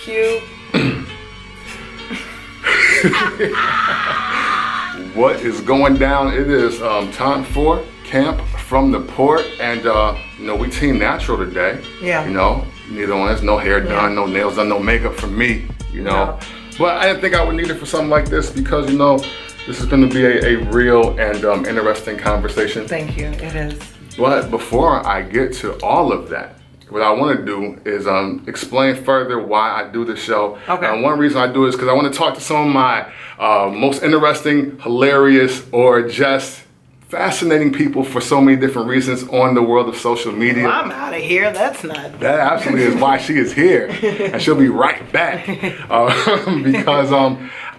Cute. What is going down? It is time for Camp from the Port, and you know, we team natural today. Yeah. You know, neither one has no hair done, no nails done, no makeup for me. You know, but I didn't think I would need it for something like this because you know, this is going to be a real and interesting conversation. Thank you. It is. But before I get to all of that, what I want to do is explain further why I do the show. Okay. And one reason I do it is because I want to talk to some of my most interesting, hilarious, or just fascinating people for so many different reasons on the world of social media. Well, I'm out of here. That's not. That absolutely is why she is here, and she'll be right back because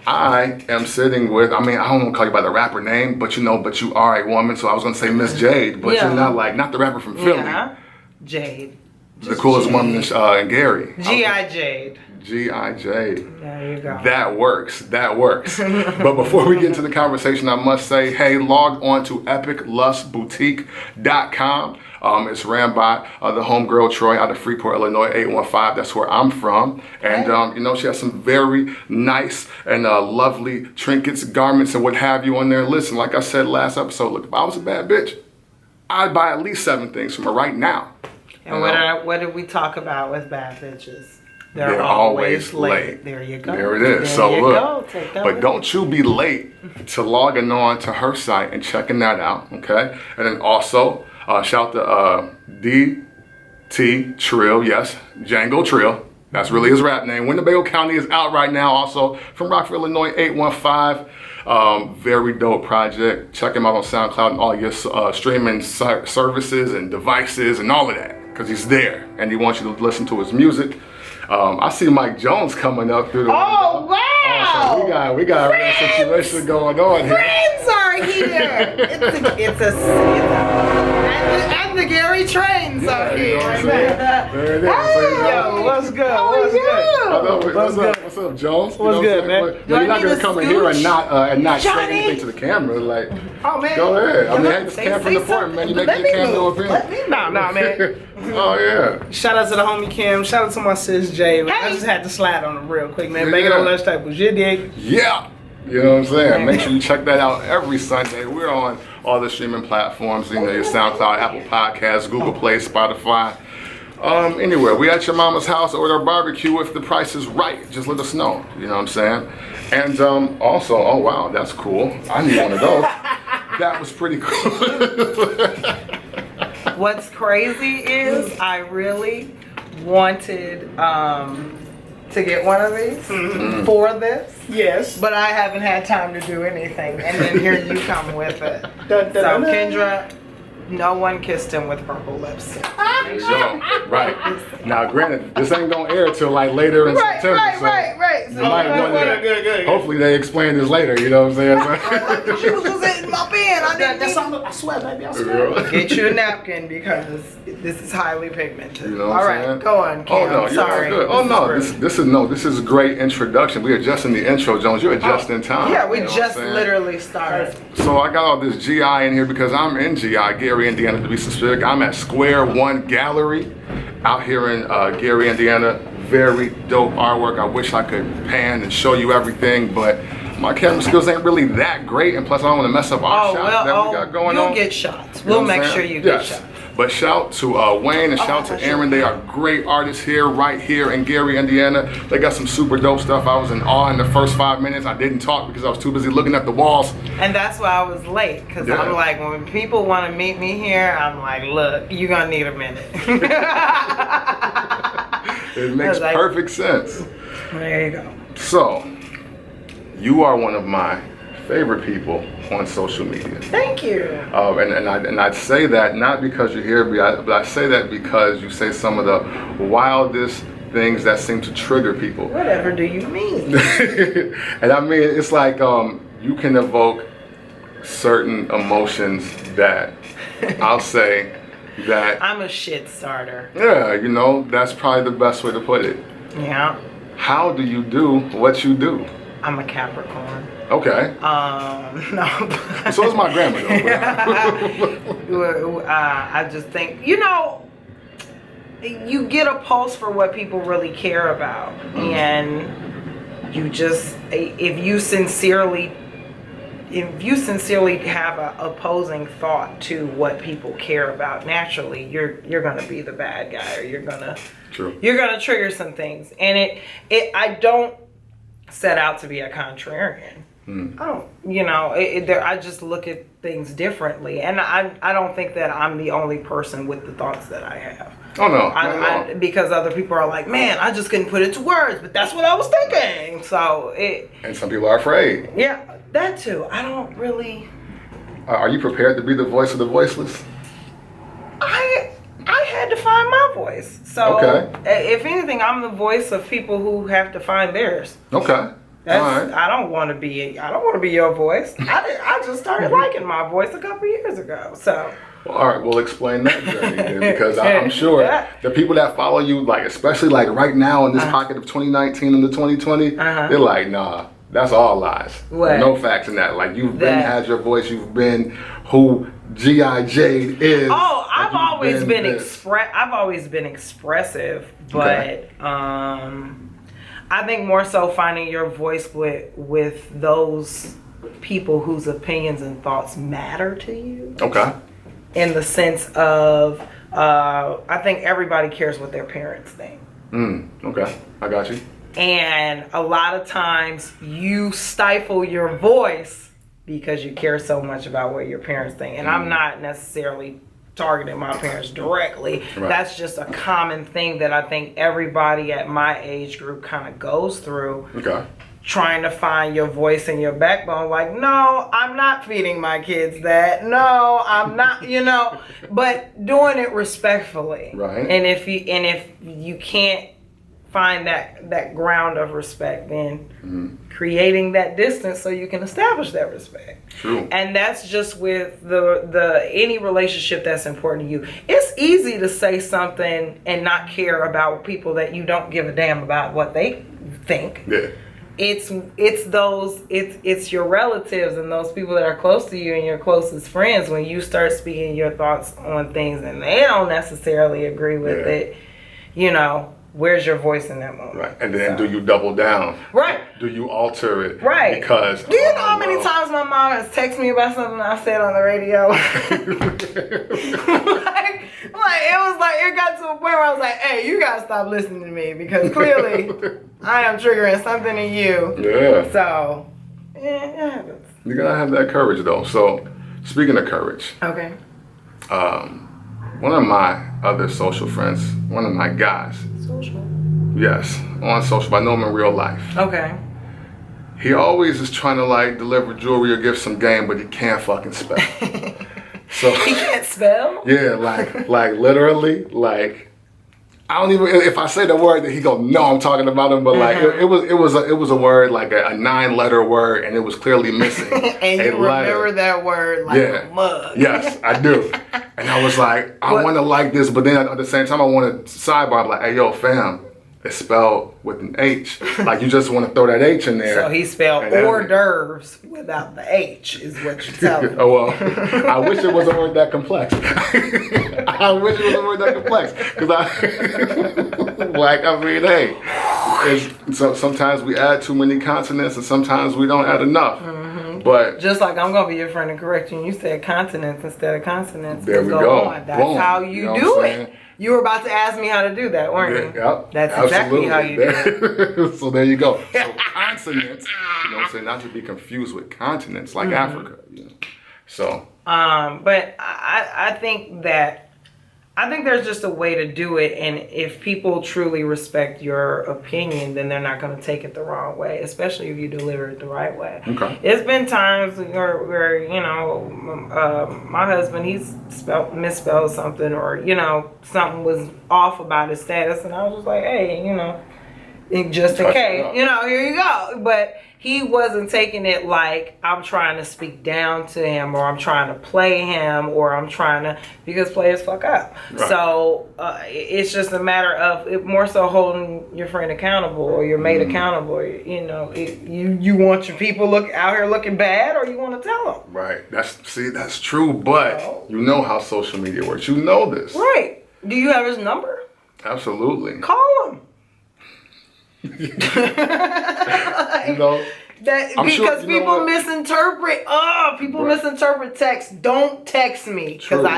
I am sitting with, I mean, I don't want to call you by the rapper name, but you know, but you are a woman, so I was going to say Miss Jade, but you're not the rapper from Philly. Yeah. Jade. The coolest woman in Gary. G.I. Jade. G.I. Jade. There you go. That works. That works. But before we get into the conversation, I must say, hey, log on to epiclustboutique.com. It's ran by the homegirl Troy out of Freeport, Illinois, 815. That's where I'm from. And, you know, she has some very nice and lovely trinkets, garments, and what have you on there. Listen, like I said last episode, look, if I was a bad bitch, I'd buy at least 7 things from her right now. And what did we talk about with bad bitches? They're always late. There you go. There it is. There So you look, go. Take that but with don't you be late to logging on to her site and checking that out, okay? And then also, shout to DT Trill, yes, Django Trill. That's really his rap name. Winnebago County is out right now, also from Rockville, Illinois, 815. Very dope project. Check him out on SoundCloud and all your streaming services and devices and all of that, because he's there and he wants you to listen to his music. I see Mike Jones coming up through the window. Oh, wow! So we got a real situation going on here. Friends are here! And the Gary trains are here. There it is. Hey, yo, what's good? What's good? What's up, Jones? What's good, man? You're not gonna come in here and not say anything to the camera. Like, oh man, go ahead. I mean, hey, this Camp from the Port, man. You make your camera up here. Nah, man. Oh yeah. Shout out to the homie Kim. Shout out to my sis Jade. Man. I just had to slide on him real quick, man. Make it on lunch table. You dig? Yeah. You know what I'm saying? Make sure you check that out every Sunday. We're on all the streaming platforms, you know, your SoundCloud, Apple Podcasts, Google Play, Spotify. Anywhere. We at your mama's house or at our barbecue if the price is right. Just let us know. You know what I'm saying? And also, oh wow, that's cool. I need one of those. That was pretty cool. What's crazy is I really wanted to get one of these for this. Yes. But I haven't had time to do anything. And then here you come with it. So Kendra, no one kissed him with purple lips. There you go. Right. Now, granted, this ain't gonna air till like later in September. Right. So good. Hopefully they explain this later, you know what I'm saying? She was just in my pen. I swear, baby. I swear. Get you a napkin because this is highly pigmented. You know what I'm saying? Go on, Kim. Oh no, sorry. Good. This is a great introduction. We are just in the intro, Jones. You're just in time. Yeah, we you know just literally started. So I got all this GI in here because I'm in GI, Gary, Indiana, to be specific. I'm at Square One Gallery out here in Gary, Indiana. Very dope artwork. I wish I could pan and show you everything, but my camera skills ain't really that great, and plus I don't want to mess up our shots that we got going on. You'll get shots. We'll make sure you get shots. But shout to Wayne and shout to Aaron. They are great artists right here in Gary, Indiana. They got some super dope stuff. I was in awe in the first 5 minutes. I didn't talk because I was too busy looking at the walls. And that's why I was late, because I'm like, when people want to meet me here, I'm like, look, you're going to need a minute. It makes perfect sense. There you go. So, you are one of my favorite people on social media. Thank you. And I'd say that not because you're here, but I say that because you say some of the wildest things that seem to trigger people. Whatever do you mean? And I mean, it's like you can evoke certain emotions that I'll say that I'm a shit starter. Yeah, you know, that's probably the best way to put it. Yeah. How do you do what you do? I'm a Capricorn. Okay. No. So is my grandma though. I just think, you know, you get a pulse for what people really care about, and you just if you sincerely have an opposing thought to what people care about, naturally you're gonna be the bad guy, or you're gonna trigger some things. And I don't set out to be a contrarian. I don't, I just look at things differently, and I don't think that I'm the only person with the thoughts that I have. Oh no, because other people are like, man, I just couldn't put it to words, but that's what I was thinking. So and some people are afraid. Yeah, that too. I don't really. Are you prepared to be the voice of the voiceless? I had to find my voice. So if anything, I'm the voice of people who have to find theirs. Okay. Right. I don't want to be your voice. I just started liking my voice a couple years ago. So. Well, all right, we'll explain that journey then, because I'm sure the people that follow you, like especially like right now in this pocket of 2019 into 2020, they're like, nah, that's all lies. What? No facts in that. Like you've been had your voice, you've been who G.I. Jade is. Oh, I've always been expressive, but I think more so finding your voice with those people whose opinions and thoughts matter to you. Okay. In the sense of, I think everybody cares what their parents think. Okay, I got you. And a lot of times you stifle your voice because you care so much about what your parents think. And I'm not necessarily targeting my parents directly. Right. That's just a common thing that I think everybody at my age group kind of goes through. Okay. Trying to find your voice and your backbone, like, no, I'm not feeding my kids that. No, I'm not, but doing it respectfully. Right. And if you can't find that ground of respect, then creating that distance so you can establish that respect. True. And that's just with the any relationship that's important to you. It's easy to say something and not care about people that you don't give a damn about what they think. Yeah. It's your relatives and those people that are close to you and your closest friends, when you start speaking your thoughts on things and they don't necessarily agree with it, where's your voice in that moment? Right. And then do you double down? Right. Do you alter it? Right. Because do you know how many times my mom has texted me about something I said on the radio? It got to a point where I was like, hey, you gotta stop listening to me, because clearly I am triggering something in you. Yeah. So it happens. You gotta have that courage though. So speaking of courage. Okay. One of my other social friends, one of my guys. Social? Yes, on social, but I know him in real life. Okay. He always is trying to like deliver jewelry or give some game, but he can't fucking spell. So he can't spell? Yeah, like literally, like I don't even, if I say the word that he go, no, I'm talking about him, but like it was a word, like a 9-letter word, and it was clearly missing. And you remember that word like a mug. Yes, I do. And I was like, I want to like this, but then at the same time I want to sidebar, I'm like, hey yo fam, it's spelled with an H. Like you just want to throw that H in there. So he spelled hors d'oeuvres without the H, is what you're telling me. Oh well, I wish it was a word that complex. I wish it was a word that complex, because hey, so sometimes we add too many consonants and sometimes we don't add enough. But just like I'm gonna be your friend and correct you. You said consonants instead of consonants. There we go. That's boom. How you do it. You were about to ask me how to do that, weren't you? Yep. That's exactly how you do it. So there you go. So consonants, not to be confused with continents like Africa. So. But I think there's just a way to do it, and if people truly respect your opinion, then they're not going to take it the wrong way, especially if you deliver it the right way. Okay. It's been times where my husband, he's misspelled something, or something was off about his status, and I was just like, hey, just in case, here you go. But he wasn't taking it like I'm trying to speak down to him, or I'm trying to play him, or I'm trying to, because players fuck up. Right. So it's just a matter of it more so holding your friend accountable or your mate accountable. You want your people out here looking bad, or you want to tell them. Right. That's true. But you know how social media works. You know this. Right. Do you have his number? Absolutely. Call them. You know, Because sure, you know people what? misinterpret. People Right. misinterpret text. Don't text me because True.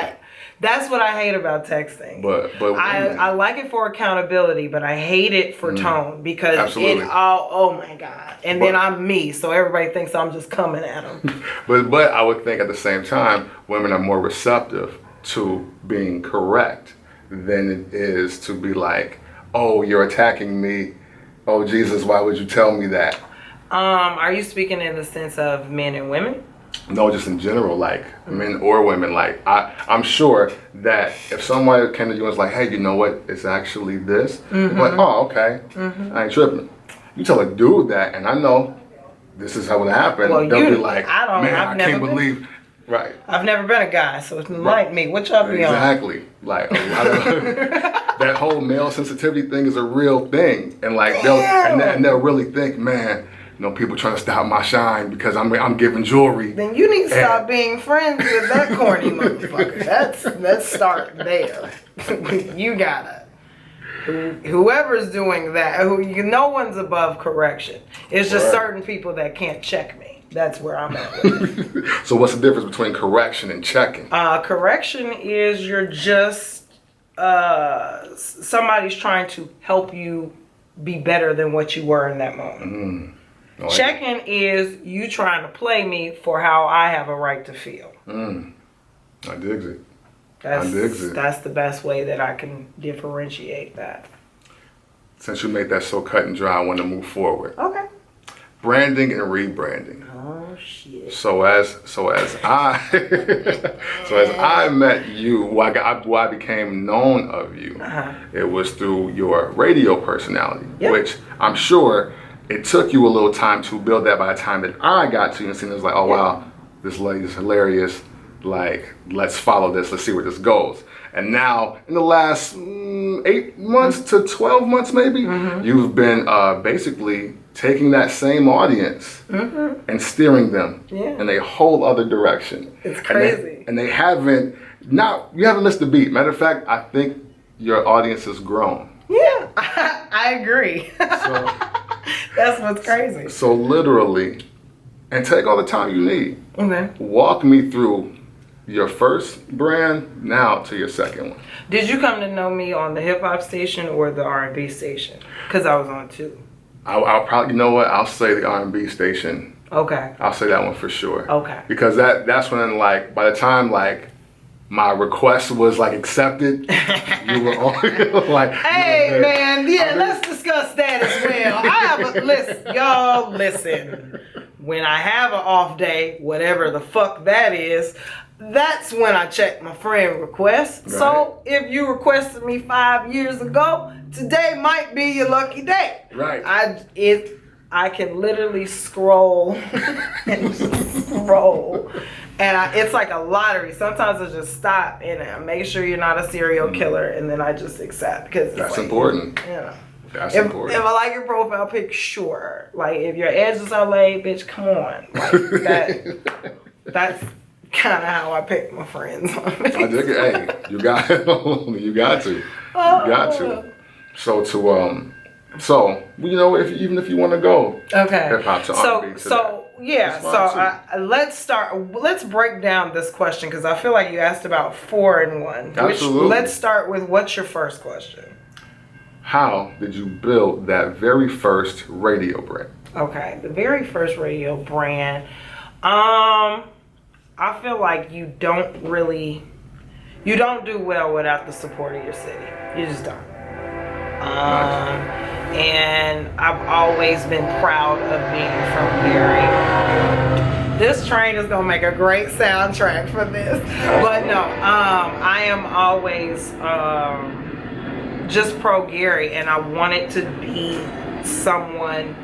That's what I hate about texting. But I like it for accountability, but I hate it for tone because Absolutely. oh my god. And then I'm me, so everybody thinks I'm just coming at them. but I would think at the same time, women are more receptive to being correct than it is to be like, oh, you're attacking me. Oh, Jesus, why would you tell me that? Are you speaking in the sense of men and women? No, just in general, like men or women. Like I'm sure that if someone came to you and was like, "Hey, you know what? It's actually this." You're like, "Oh, okay, I ain't tripping." You tell a dude that, and I know this is how it happened. Well, They'll be like, I've "Man, I never can't been- believe." Right. I've never been a guy, so it's like me. What y'all be on? Exactly. Like a lot of that whole male sensitivity thing is a real thing, and like they'll really think, man, you know, people trying to stop my shine because I'm giving jewelry. Then you need to stop being friends with that corny motherfucker. Let's start there. You gotta. Whoever's doing that, no one's above correction. It's just Right. certain people that can't check me. That's where I'm at with it. So what's the difference between correction and checking? Correction is you're just somebody's trying to help you be better than what you were in that moment. Oh, Checking is you trying to play me for how I have a right to feel. I digs it. That's the best way that I can differentiate that. Since you made that so cut and dry, I want to move forward. Okay. Branding and rebranding. Oh shit. So as I met you, why I became known of you, it was through your radio personality, Yep. which I'm sure it took you a little time to build that. By the time that I got to you and seen it, was like, oh wow, this lady is hilarious. Like, let's follow this. Let's see where this goes. And now, in the last 8 months to 12 months, maybe, you've been basically taking that same audience and steering them in a whole other direction. It's crazy. And you haven't missed a beat. Matter of fact, I think your audience has grown. Yeah, I agree. So, That's what's crazy. so literally, and take all the time you need. Okay. Walk me through your first brand now to your second one. Did you come to know me on the hip hop station or the R&B station? Because I was on two. I'll probably, you know what? I'll say the R&B station. Okay. I'll say that one for sure. Okay. Because that's when, like, by the time, like, my request was, like, accepted, you were on, like... Hey, man, let's discuss that as well. I have listen. When I have an off day, whatever the fuck that is, that's when I check my friend requests. Right. So if you requested me 5 years ago, today might be your lucky day. Right. I can literally scroll and just scroll. And it's like a lottery. Sometimes I just stop and I make sure you're not a serial killer, and then I just accept. Because That's important. You know. That's If important. I like your profile pic, sure. Like, if your edges are laid, bitch, come on. Like, that's kind of how I pick my friends on I dig it. Hey, you got to. You got to. So you know, even if you want to go Okay. hip hop to R&B let's break down this question because I feel like you asked about 4 in 1. Absolutely. Let's start with, what's your first question? How did you build that very first radio brand? Okay, the very first radio brand. I feel like you don't do well without the support of your city. You just don't. And I've always been proud of being from Gary. This train is gonna make a great soundtrack for this. But no, I am always just pro Gary, and I wanted to be someone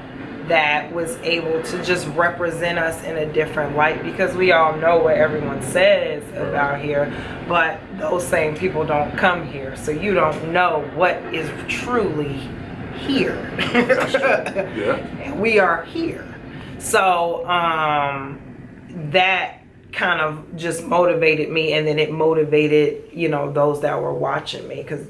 that was able to just represent us in a different light, because we all know what everyone says about here, but those same people don't come here, so you don't know what is truly here. That's true. Yeah. And we are here. So that kind of just motivated me, and then it motivated, you know, those that were watching me, because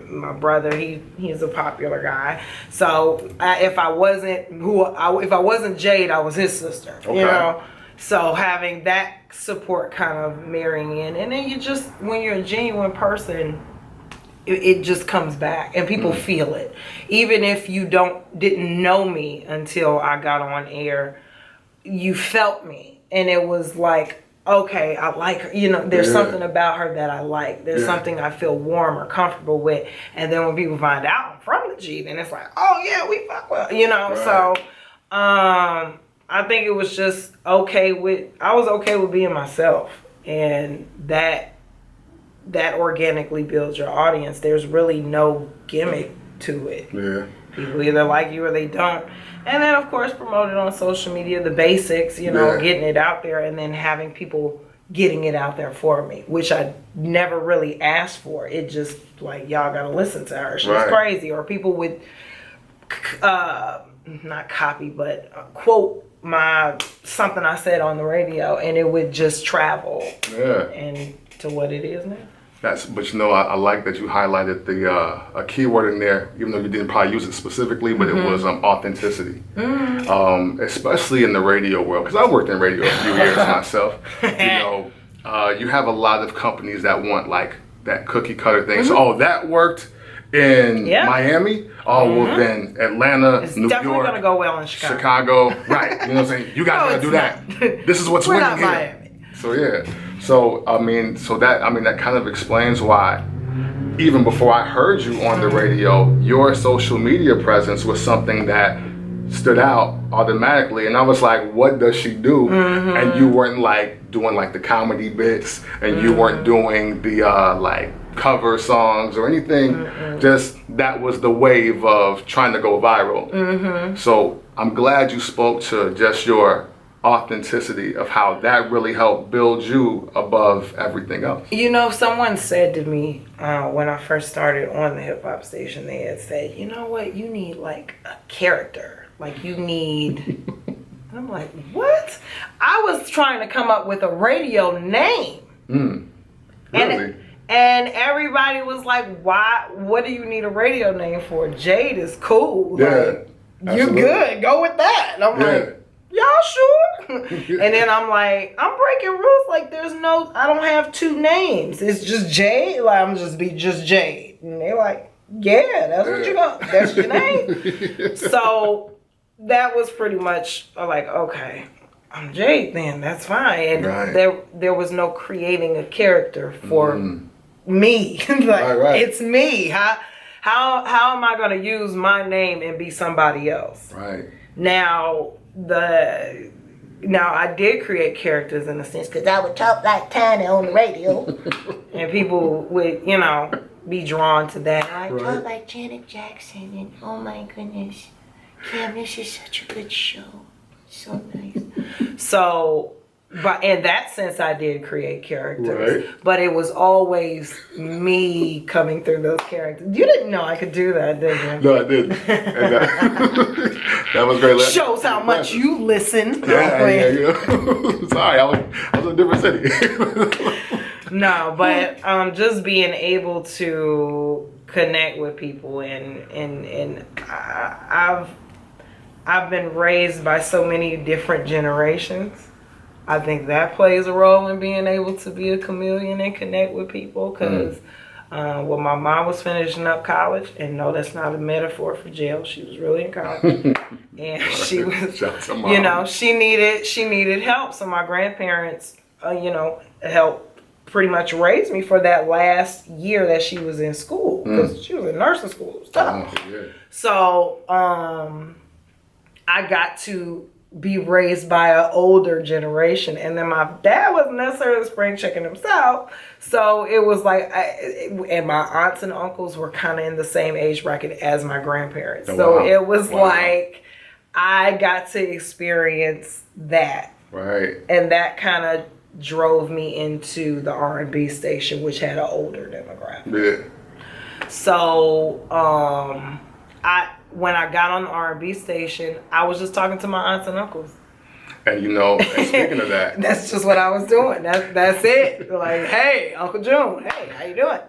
my brother, he's a popular guy. So if I wasn't Jade, I was his sister. Okay. You know, so having that support kind of marrying in, and then you just, when you're a genuine person, it just comes back, and people feel it. Even if you didn't know me until I got on air, you felt me, and it was like, okay, I like her. You know, there's something about her that I like. There's something I feel warm or comfortable with. And then when people find out I'm from the G, then it's like, oh yeah, we fuck well, you know. Right. So I think it was just I was okay with being myself, and that organically builds your audience. There's really no gimmick to it. Yeah. People either like you or they don't. And then, of course, promote it on social media, the basics, you know, getting it out there, and then having people getting it out there for me, which I never really asked for. It just, like, y'all got to listen to her. She's crazy. Or people would, not copy, but quote something I said on the radio, and it would just travel and to what it is now. But you know, I like that you highlighted a keyword in there, even though you didn't probably use it specifically, but it was authenticity. Especially in the radio world, because I worked in radio a few years myself. You know, you have a lot of companies that want like that cookie cutter thing. So, that worked in Miami. Oh, well then Atlanta, it's New definitely York, gonna go well in Chicago. Right. You know what I'm saying? You guys gotta do that. This is what's winning here. Miami. So So that kind of explains why, even before I heard you on the radio, your social media presence was something that stood out automatically. And I was like, what does she do? And you weren't like doing like the comedy bits, and you weren't doing the like cover songs or anything. Just that was the wave of trying to go viral. So I'm glad you spoke to just your authenticity of how that really helped build you above everything else. You know, someone said to me when I first started on the hip hop station, they had said, you know what, you need like a character, like you need and I'm like, what? I was trying to come up with a radio name. Really? And everybody was like, why, what do you need a radio name for? Jade is cool. Like, you're good, go with that. And I'm like, y'all sure? And then I'm like, I'm breaking rules. Like, I don't have two names. It's just Jade. Like, I'm just Jade. And they're like, yeah, that's what you got. That's your name. So that was pretty much like, okay, I'm Jade then. That's fine. And there was no creating a character for me. Like, it's me. How am I going to use my name and be somebody else? Right. Now I did create characters in a sense, because I would talk like Tiny on the radio, and people would, you know, be drawn to that. I talk like Janet Jackson, and oh my goodness, Kim, this is such a good show, so nice. So, but in that sense, I did create characters, but it was always me coming through those characters. You didn't know I could do that, did you? No, I didn't. And that was great. Shows how much you listen. Yeah. Sorry, I was in a different city. No, but just being able to connect with people, and I've been raised by so many different generations. I think that plays a role in being able to be a chameleon and connect with people, because when my mom was finishing up college, and no, that's not a metaphor for jail, she was really in college, and she was, you know, she needed help. So my grandparents, you know, helped pretty much raise me for that last year that she was in school, because she was in nursing school. It was tough. So I got to be raised by an older generation, and then my dad wasn't necessarily spring chicken himself, so it was like and my aunts and uncles were kind of in the same age bracket as my grandparents. It was like I got to experience that, and that kind of drove me into the R&B station, which had an older demographic. So when I got on the R&B station, I was just talking to my aunts and uncles. And you know, and speaking of that, that's just what I was doing. That's it. Like, hey, Uncle June, hey, how you doing?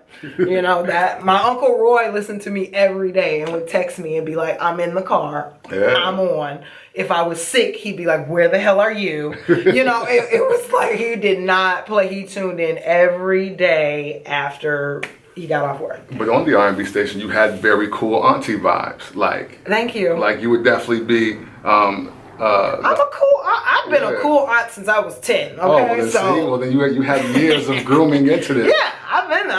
You know, that my Uncle Roy listened to me every day and would text me and be like, I'm in the car. Yeah. I'm on. If I was sick, he'd be like, where the hell are you? You know, it was like he did not play. He tuned in every day after he got off work. but on the R&B station, you had very cool auntie vibes. Like, Thank you. like you would definitely be. I've been a cool aunt since I was 10. Okay, well, then, so see, well then you had years of grooming into this. yeah, I've been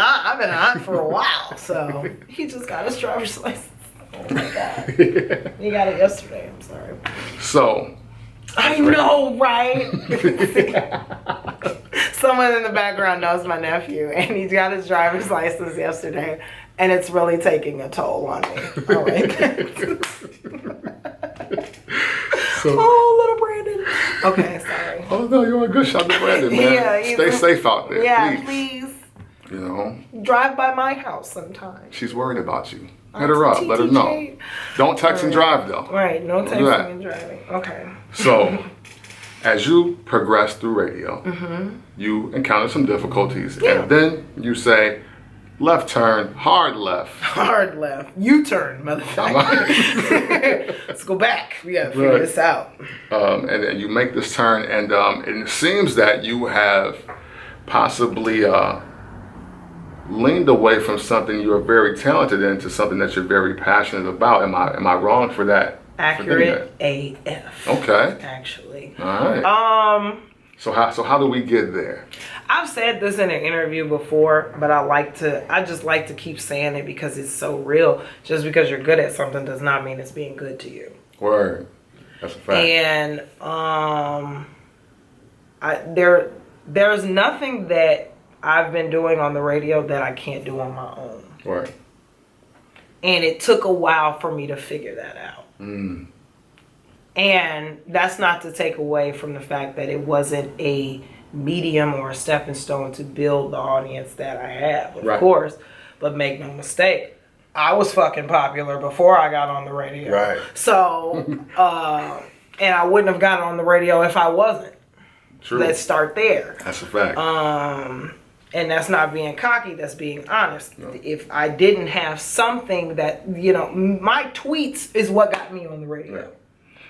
an aunt for a while. So he just got his driver's license. Oh my god, he got it yesterday. I'm sorry. So. I know, right? Someone in the background knows my nephew, and he got his driver's license yesterday, and it's really taking a toll on me. All right. Oh, little Brandon. Okay, sorry. Oh no, you're a good shot to Brandon, man. Yeah, Stay safe out there. Yeah, please. You know. Drive by my house sometime. She's worried about you. Hit her up. Let her know. Jade. Don't text and drive though. Right, no Don't do that. texting and driving. Okay. So, as you progress through radio, you encounter some difficulties, and then you say, left turn, hard left. Hard left. U-turn, motherfucker. Let's go back. We gotta figure this out. And then you make this turn, and it seems that you have possibly leaned away from something you are very talented in to something that you're very passionate about. Am I wrong for that? Accurate AF. Okay. Actually. All right. So how do we get there? I've said this in an interview before, but I just like to keep saying it because it's so real. Just because you're good at something does not mean it's being good to you. Word. That's a fact. And there's nothing that I've been doing on the radio that I can't do on my own. Word. And it took a while for me to figure that out. And that's not to take away from the fact that it wasn't a medium or a stepping stone to build the audience that I have, of course. But make no mistake, I was fucking popular before I got on the radio. Right. So, and I wouldn't have gotten on the radio if I wasn't. True. Let's start there. That's a fact. And that's not being cocky, that's being honest. No. If I didn't have something that, my tweets is what got me on the radio. Right.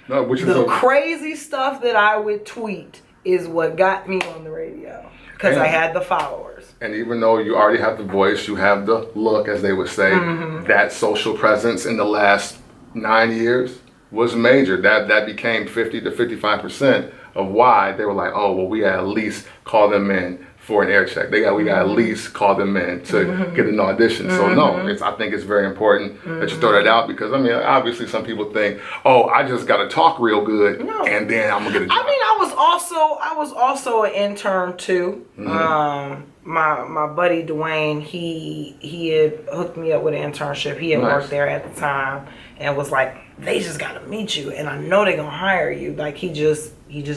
No, which is the crazy stuff that I would tweet is what got me on the radio. Because I had the followers. And even though you already have the voice, you have the look, as they would say, that social presence in the last 9 years was major. That became 50 to 55% of why they were like, oh, well, we gotta at least call them in for an air check. We got to at least call them in to get an audition. So no, I think it's very important that you throw that out because obviously some people think, oh, I just got to talk real good and then I'm gonna get a job. I was also an intern too. My buddy Dwayne, he had hooked me up with an internship. He had worked there at the time and was like, they just got to meet you and I know they're gonna hire you. Like he just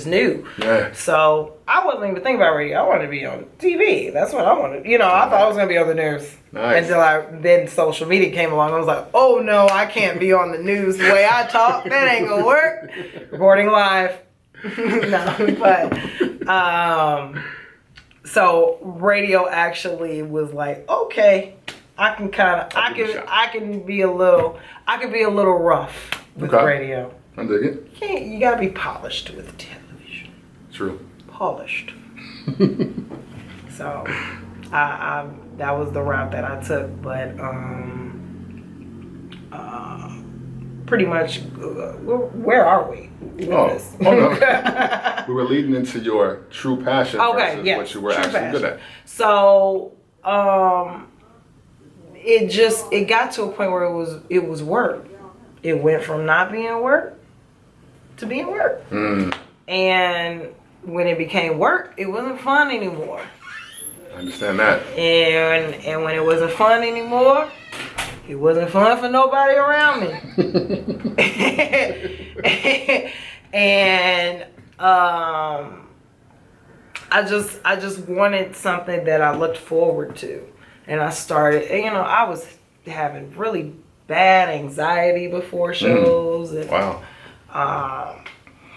knew. Yeah. So I wasn't even thinking about radio. I wanted to be on TV. That's what I wanted. I thought I was gonna be on the news. Nice. Until then social media came along. I was like, oh no, I can't be on the news the way I talk. That ain't gonna work. Reporting live. No, but so radio actually was like, okay, I can be a little rough with radio. I dig it. You gotta be polished with television. True. Polished. So, I that was the route that I took, but pretty much, where are we? No. We were leading into your true passion versus what you were actually good at. So, it got to a point where it was work. It went from not being work to being work. And when it became work, it wasn't fun anymore. I understand that. And when it wasn't fun anymore, it wasn't fun for nobody around me. And I just wanted something that I looked forward to. And I started, I was having really bad anxiety before shows. And, wow.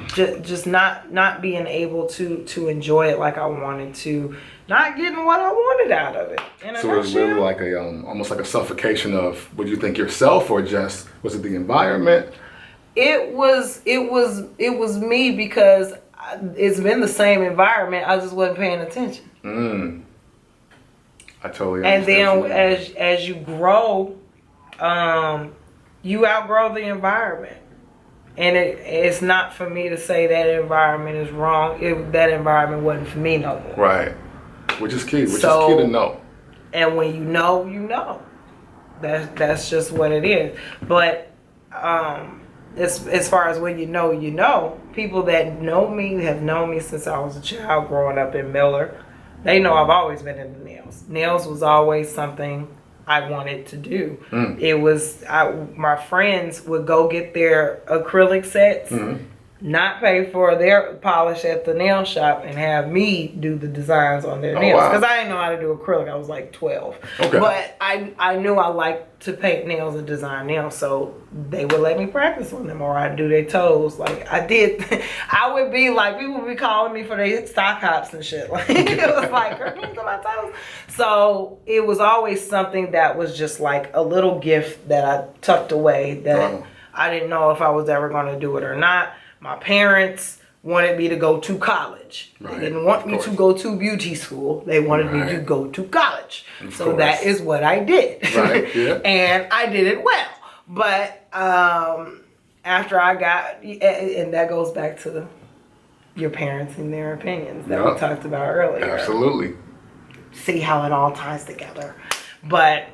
just not being able to enjoy it like I wanted to, not getting what I wanted out of it. So it was really like a almost like a suffocation of, would you think, yourself, or just was it the environment? It was me, because it's been the same environment. I just wasn't paying attention. I totally understand. And then as you grow, you outgrow the environment. And it's not for me to say that environment is wrong. That environment wasn't for me no more. Right. Which is key. Which is key to know. And when you know, you know. That's just what it is. But as far as when you know, people that know me have known me since I was a child growing up in Miller. They know I've always been into nails. Nails was always something I wanted to do. It was, my friends would go get their acrylic sets, not pay for their polish at the nail shop, and have me do the designs on their nails. Because I didn't know how to do acrylic. I was like 12. Okay. But I knew I liked to paint nails and design nails, so they would let me practice on them, or I'd do their toes. Like I did. I would be like, people would be calling me for their sock hops and shit. Like it was like, girl, can you do my toes? So it was always something that was just like a little gift that I tucked away that I didn't know if I was ever going to do it or not. My parents wanted me to go to college. Right. They didn't want me to go to beauty school. They wanted me to go to college. So that is what I did. Right. Yeah. And I did it well. But after I got, and that goes back to your parents and their opinions that we talked about earlier. Absolutely. See how it all ties together. But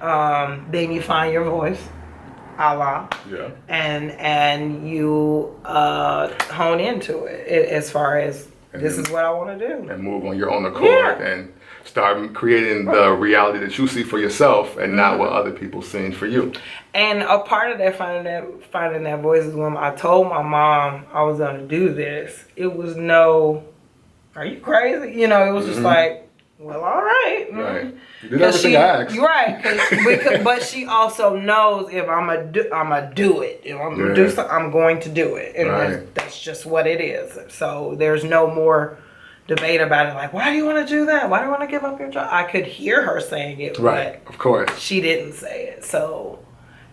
then you find your voice. Allah. Yeah. And you hone into it as far as this is what I want to do. And move on your own accord and start creating the reality that you see for yourself and not what other people seeing for you. And a part of that finding that voice is when I told my mom I was going to do this. It was no, are you crazy? You know, it was just like, well, all right. Right. You did everything I asked. Right. But she also knows if I'm a do it. If I'm going to do something, I'm going to do it. And that's just what it is. So there's no more debate about it. Like, why do you want to do that? Why do you want to give up your job? I could hear her saying it. Right. But of course. She didn't say it. So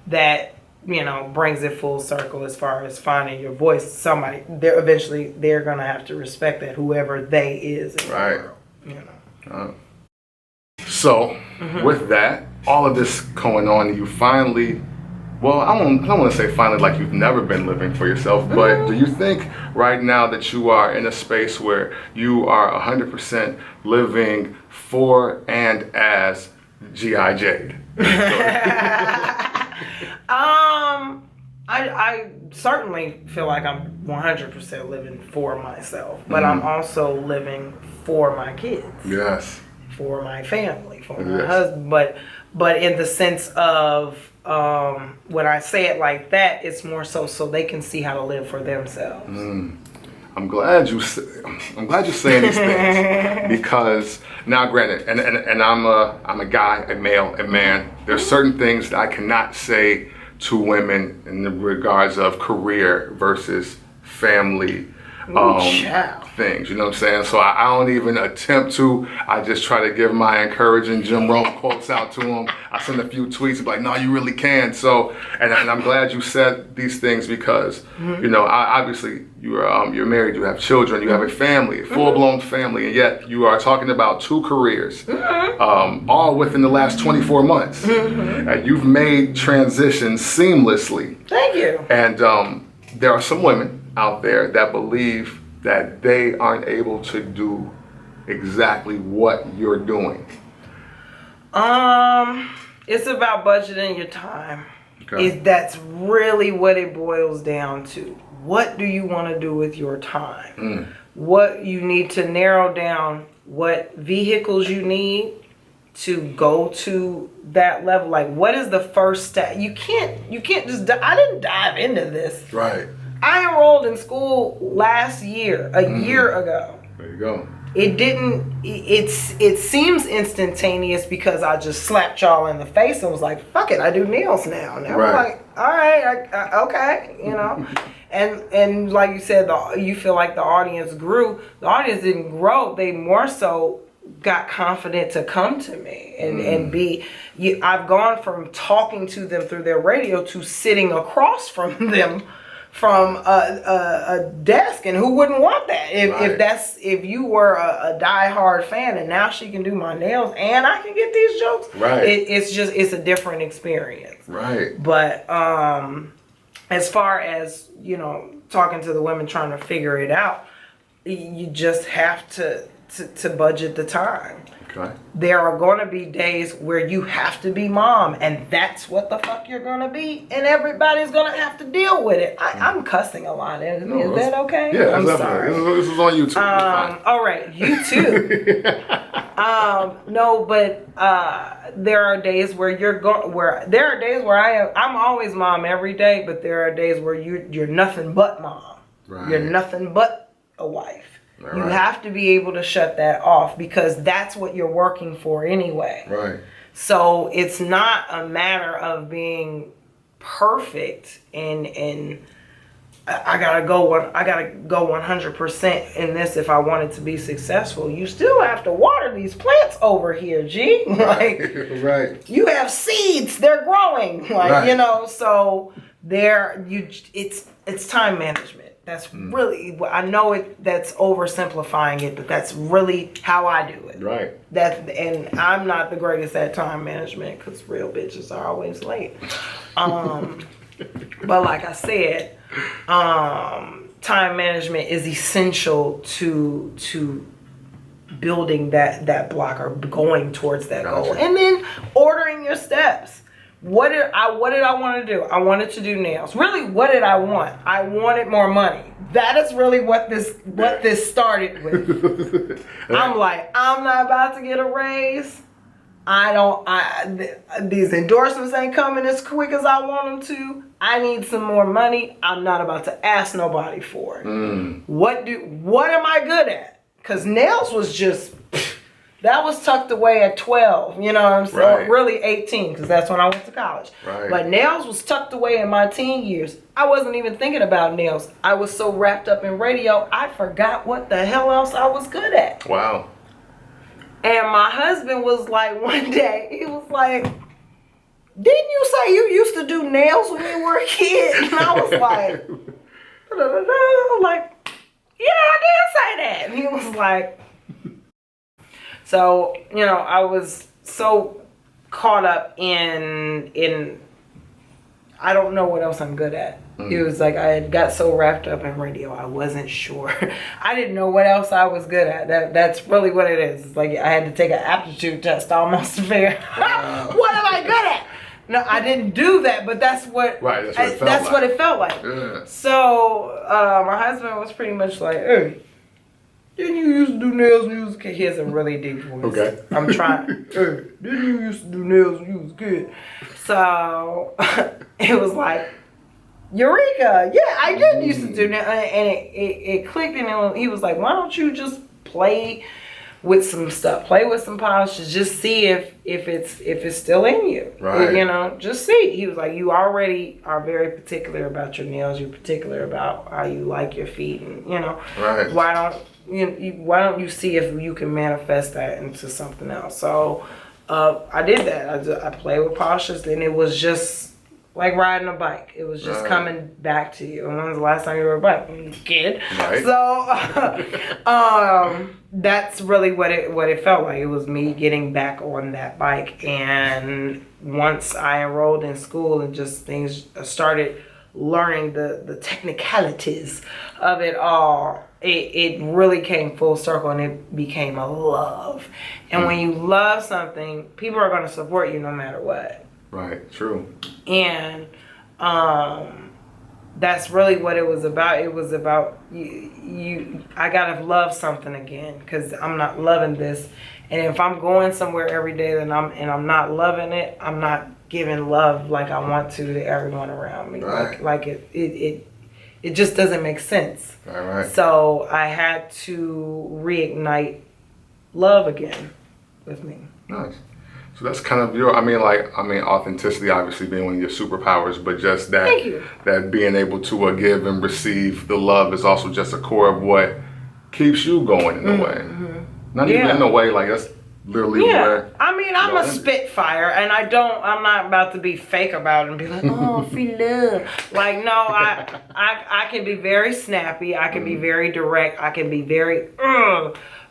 that, brings it full circle as far as finding your voice. Somebody, they're going to have to respect that, whoever they is in the world, So, with that, all of this going on, you finally, I don't want to say finally like you've never been living for yourself, but do you think right now that you are in a space where you are 100% living for and as G.I. Jade? I certainly feel like I'm 100% living for myself, but I'm also living for my kids. Yes. For my family, for my husband, but in the sense of when I say it like that, it's more so they can see how to live for themselves. I'm glad you're saying these things because now, granted, and I'm a guy, a male, a man. There's certain things that I cannot say to women in the regards of career versus family. Things, you know what I'm saying? So I don't even attempt to. I just try to give my encouraging Jim Rome quotes out to them. I send a few tweets like, no, you really can. So, and I'm glad you said these things because, obviously you're married, you have children, you have a family, a full-blown family, and yet you are talking about 2 careers, all within the last 24 months. And you've made transitions seamlessly. Thank you. And there are some women out there that believe that they aren't able to do exactly what you're doing. It's about budgeting your time. Okay. That's really what it boils down to. What do you want to do with your time? What you need to narrow down what vehicles you need to go to that level. Like, what is the first step? You can't just, I didn't dive into this. Right. I enrolled in school last year, a year ago. There you go. it didn't. It seems instantaneous because I just slapped y'all in the face and was like, "Fuck it, I do nails now." And we're like, "All right, okay," you know. And like you said, you feel like the audience grew. The audience didn't grow. They more so got confident to come to me and be. I've gone from talking to them through their radio to sitting across from them from a desk, and who wouldn't want that if you were a diehard fan, and now she can do my nails and I can get these jokes. It's a different experience. But as far as talking to the women trying to figure it out, you just have to budget the time. There are going to be days where you have to be mom, and that's what the fuck you're going to be, and everybody's going to have to deal with it. I'm cussing a lot. Is that okay? Yeah, I'm sorry. This is on YouTube. All right, YouTube. No, but there are days where there are days where I'm always mom every day, but there are days where you're nothing but mom. You're nothing but a wife. You have to be able to shut that off because that's what you're working for anyway. So it's not a matter of being perfect and I gotta go 100% in this if I want it to be successful. You still have to water these plants over here, G. You have seeds, they're growing. So it's time management. That's really, I know that's oversimplifying it, but that's really how I do it. And I'm not the greatest at time management because real bitches are always late. But like I said, time management is essential to building that block or going towards that goal. And then ordering your steps. What did I want to do? I wanted to do nails. Really, what did I want? I wanted more money. That is really what this started with. I'm like, I'm not about to get a raise. These endorsements ain't coming as quick as I want them to. I need some more money. I'm not about to ask nobody for it. What am I good at? Because nails was just, that was tucked away at 12, you know what I'm saying? Really 18, because that's when I went to college. But nails was tucked away in my teen years. I wasn't even thinking about nails. I was so wrapped up in radio, I forgot what the hell else I was good at. Wow. And my husband was like, one day, he was like, didn't you say you used to do nails when you were a kid? And I was like, yeah, I did say that. And he was like, so, I was so caught up in I don't know what else I'm good at. It was like I had got so wrapped up in radio, I wasn't sure. I didn't know what else I was good at. That's really what it is. It's like I had to take an aptitude test almost to figure out what am I good at. No, I didn't do that, but that's what what it felt like. Yeah. So my husband was pretty much like, hey, didn't you used to do nails when you was a kid? He has a really deep voice. Okay. I'm trying. Hey, didn't you used to do nails when you was a kid? So it was like, Eureka! Yeah, I did used to do nails. And it clicked, and he was like, why don't you just play with some stuff, play with some polishes, just see if it's still in you. Just see. He was like, you already are very particular about your nails. You're particular about how you like your feet, and why don't you see if you can manifest that into something else? So I did that. I played with polishes, and it was just like riding a bike. It was just coming back to you. And when was the last time you rode a bike? When you were a kid. So that's really what it felt like. It was me getting back on that bike. And once I enrolled in school and just things started learning the technicalities of it all, it really came full circle, and it became a love. And when you love something, people are going to support you no matter what. Right, true. And that's really what it was about. It was about I gotta love something again, because I'm not loving this. And if I'm going somewhere every day and I'm not loving it, I'm not giving love like I want to everyone around me. Right. Like it just doesn't make sense. All right. So I had to reignite love again with me. Nice. So that's kind of your, authenticity obviously being one of your superpowers, but just that, Thank you. that being able to give and receive the love is also just a core of what keeps you going in a way. Not even in a way, like that's literally where. I mean, I'm a spitfire, and I'm not about to be fake about it and be like, oh, free love. Like, no, I can be very snappy. I can be very direct. I can be very,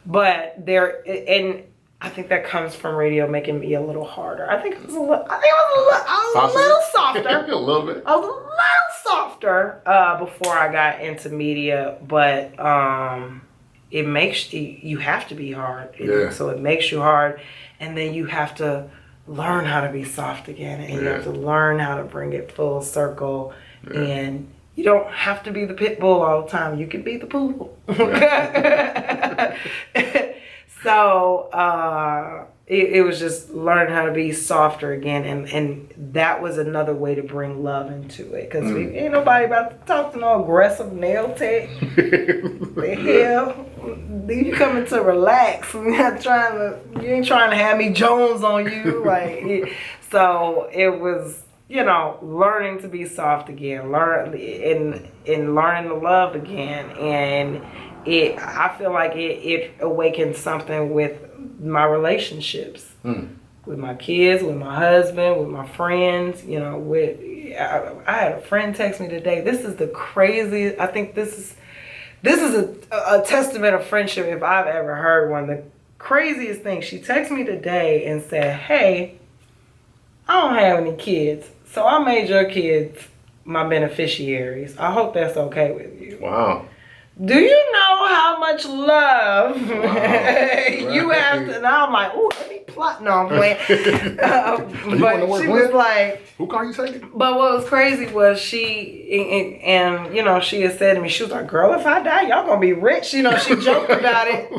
but and I think that comes from radio making me a little harder. I think it was a little softer. A little bit. I was a little softer before I got into media, but it makes you have to be hard. So it makes you hard, and then you have to learn how to be soft again, and you have to learn how to bring it full circle, and you don't have to be the pit bull all the time. You can be the poodle. So it was just learning how to be softer again, and that was another way to bring love into it, because ain't nobody about to talk to no aggressive nail tech. The hell, you coming to relax? You ain't trying to have me Jones on you, so it was learning to be soft again, learning to love again, and I feel like it awakened something with my relationships, with my kids, with my husband, with my friends. I had a friend text me today. This is the craziest. I think this is a testament of friendship if I've ever heard one. The craziest thing. She texted me today and said, "Hey, I don't have any kids, so I made your kids my beneficiaries. I hope that's okay with you." Wow. Do you know how much love you have to? And I'm like, ooh, let me plot. No, I'm playing. But she was like, who call you taking? But what was crazy was she, and she had said to me, she was like, girl, if I die, y'all gonna be rich. She joked about it.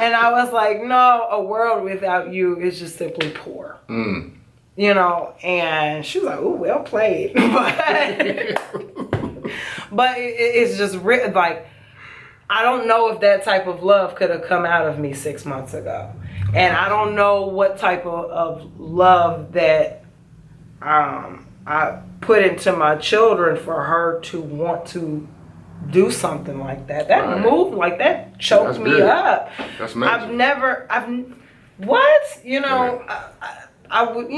And I was like, no, a world without you is just simply poor. And she was like, ooh, well played. But it's just like, I don't know if that type of love could have come out of me 6 months ago. And I don't know what type of love that I put into my children for her to want to do something like that. That move like that choked me up. That's amazing. I would,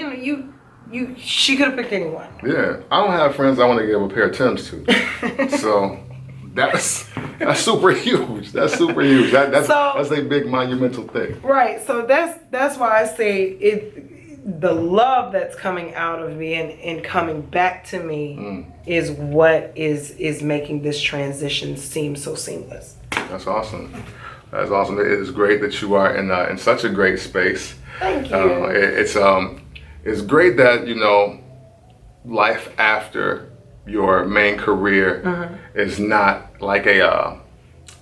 she could have picked anyone. Yeah, I don't have friends I want to give a pair of Timbs to. So that's super huge. That's super huge. That's a big monumental thing. Right. So that's why I say the love that's coming out of me and coming back to me is what is making this transition seem so seamless. That's awesome. That's awesome. It is great that you are in such a great space. Thank you. It's great that life after your main career is not like a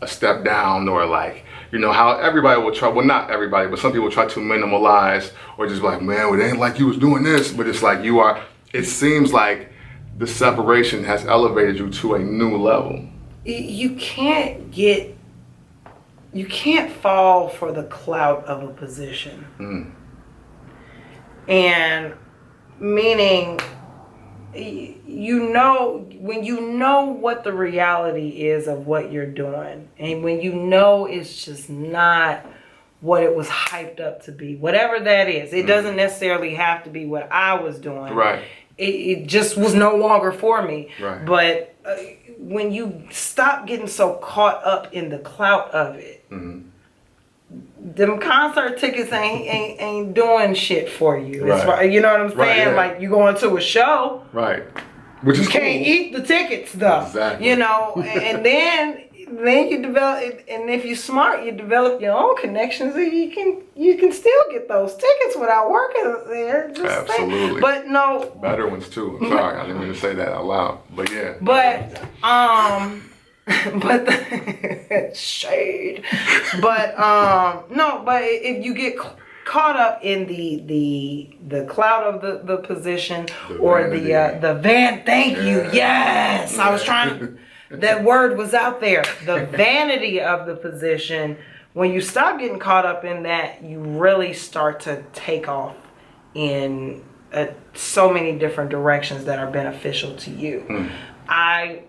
step down, or like how everybody will try. Well, not everybody, but some people try to minimalize or just be like, man, it ain't like you was doing this, but it's like you are. It seems like the separation has elevated you to a new level. You can't fall for the clout of a position. And meaning, when you know what the reality is of what you're doing, and when it's just not what it was hyped up to be, whatever that is, it doesn't necessarily have to be what I was doing. Right. It just was no longer for me. Right. But when you stop getting so caught up in the clout of it, them concert tickets ain't doing shit for you. Right. You know what I'm saying? Right, yeah. Like, you going to a show. Right. Which is you can't eat the tickets though. Exactly. And then you develop, and if you're smart, you develop your own connections, and you can still get those tickets without working there. Absolutely. But no. Better ones too. I'm sorry, I didn't mean to say that out loud. But yeah. But shade. But no. But if you get caught up in the clout of the position, or the van. Thank you. Yes, I was trying. That word was out there. The vanity of the position. When you stop getting caught up in that, you really start to take off in so many different directions that are beneficial to you. I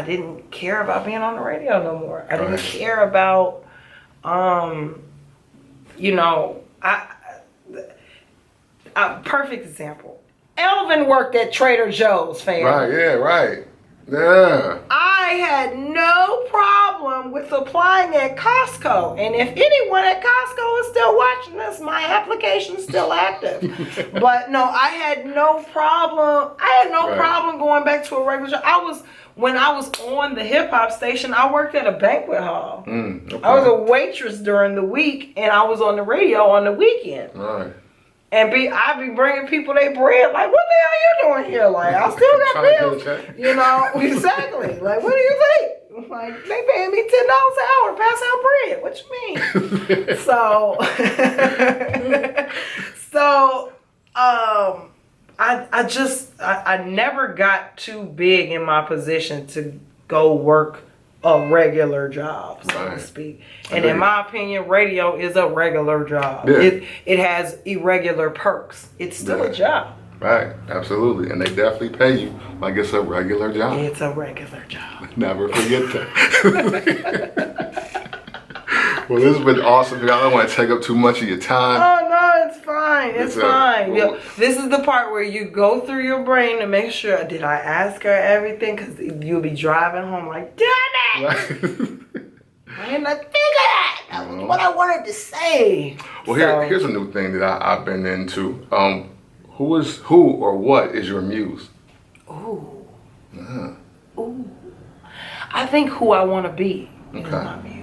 didn't care about being on the radio no more. I didn't care about, perfect example. Elvin worked at Trader Joe's, fam. Right, yeah, right. Yeah. I had no problem with applying at Costco. And if anyone at Costco is still watching this, my application is still active. But no, I had no problem. I had no problem going back to a regular job. When I was on the hip hop station, I worked at a banquet hall. I was a waitress during the week, and I was on the radio on the weekend. Right. And I'd be bringing people their bread, like, what the hell you doing here? Like, I still got bills. Exactly. Like, what do you think? Like, they paying me $10 an hour to pass out bread. What you mean? I never got too big in my position to go work a regular job, so to speak. And in my opinion, radio is a regular job. Yeah. It has irregular perks. It's still a job. Right, absolutely. And they definitely pay you like it's a regular job. It's a regular job. Never forget that. Well, this has been awesome. I don't want to take up too much of your time. Oh, no, it's fine. It's fine. This is the part where you go through your brain to make sure, did I ask her everything? Because you'll be driving home like, damn it! Right. I didn't think of that. That was what I wanted to say. Well, here's a new thing that I've been into. Who or what is your muse? Ooh. Ooh. I think who I want to be is my muse.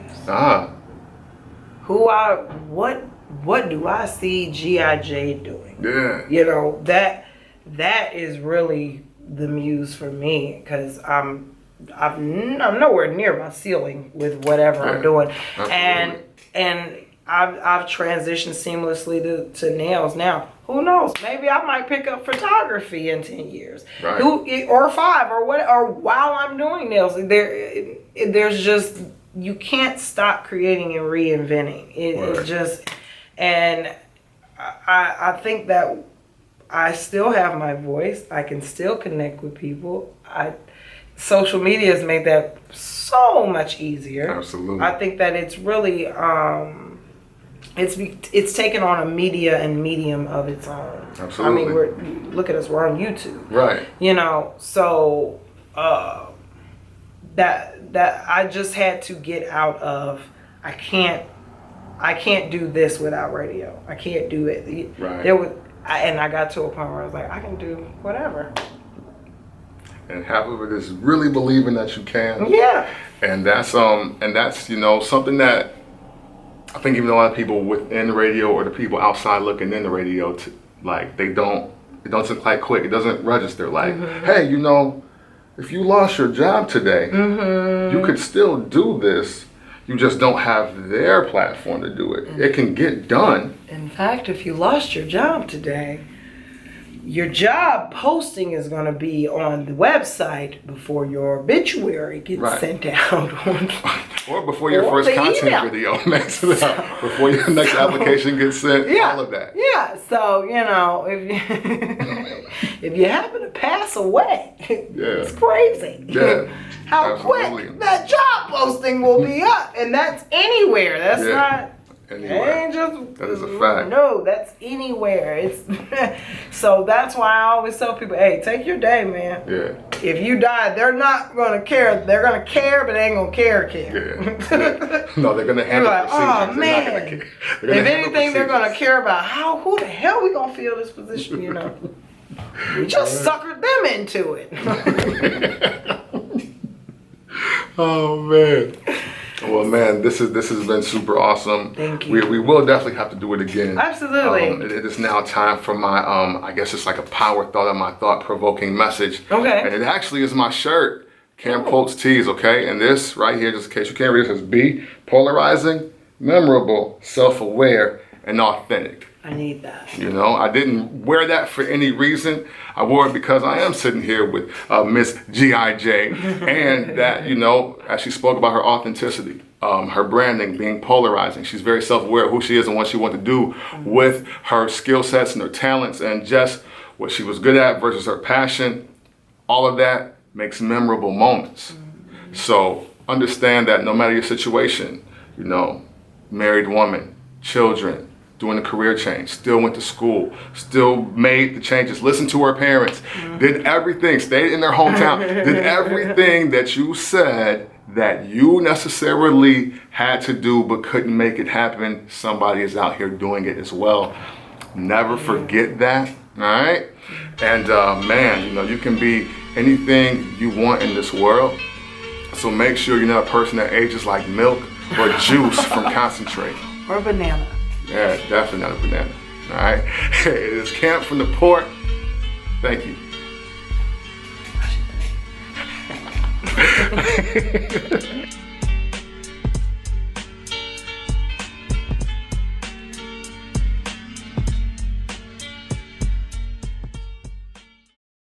What do I see G.I. Jade doing? Yeah. That is really the muse for me, because I'm nowhere near my ceiling with whatever I'm doing. Absolutely. And I've transitioned seamlessly to nails now. Who knows? Maybe I might pick up photography in 10 years. Right. Or 5 or what, or while I'm doing nails. There's just, you can't stop creating and reinventing. It just, and I think that I still have my voice. I can still connect with people. Social media has made that so much easier. Absolutely. I think that it's really, it's taken on a media and medium of its own. Absolutely. I mean, look at us, we're on YouTube. Right. So that I just had to get out of. I can't do this without radio. I can't do it. Right. And I got to a point where I was like, I can do whatever. And half of it is really believing that you can. Yeah. And that's something that I think even a lot of people within radio or the people outside looking in the radio, it doesn't quite quick. It doesn't register. Like, hey, if you lost your job today, you could still do this. You just don't have their platform to do it. It can get done. In fact, if you lost your job today, your job posting is going to be on the website before your obituary gets sent out. Or before your first content video, before your next application gets sent, all of that. Yeah, so, if you happen to pass away, it's crazy. Yeah. How quick that job posting will be up. And that's anywhere. That's not... Anywhere. That is a fact. No, that's anywhere. It's so that's why I always tell people, hey, take your day, man. Yeah. If you die, they're not gonna care. They're gonna care, but they ain't gonna care. Yeah. No, they're gonna handle like, oh man. They're not gonna care. If anything, they're gonna care about who the hell we gonna fill this position. We just suckered them into it. Oh man. Well, man, this has been super awesome. Thank you. We will definitely have to do it again. Absolutely. It is now time for my, I guess it's like a power thought of my thought-provoking message. Okay. And it actually is my shirt, Cam Quotes Tees, okay? And this right here, just in case you can't read it, says be polarizing, memorable, self-aware, and authentic. I need that. You know, I didn't wear that for any reason. I wore it because I am sitting here with Miss G.I. Jade, and that, you know, as she spoke about her authenticity, her branding being polarizing. She's very self-aware of who she is and what she wants to do with her skill sets and her talents and just what she was good at versus her passion. All of that makes memorable moments. So understand that no matter your situation, you know, married woman, children, doing a career change, still went to school, still made the changes, listened to her parents, did everything, stayed in their hometown, did everything that you said that you necessarily had to do but couldn't make it happen. Somebody is out here doing it as well. Never forget that, all right? And man, you know, you can be anything you want in this world. So make sure you're not a person that ages like milk or juice from concentrate. Or banana. Yeah, definitely not a banana. All right. It is Camp from the Port. Thank you.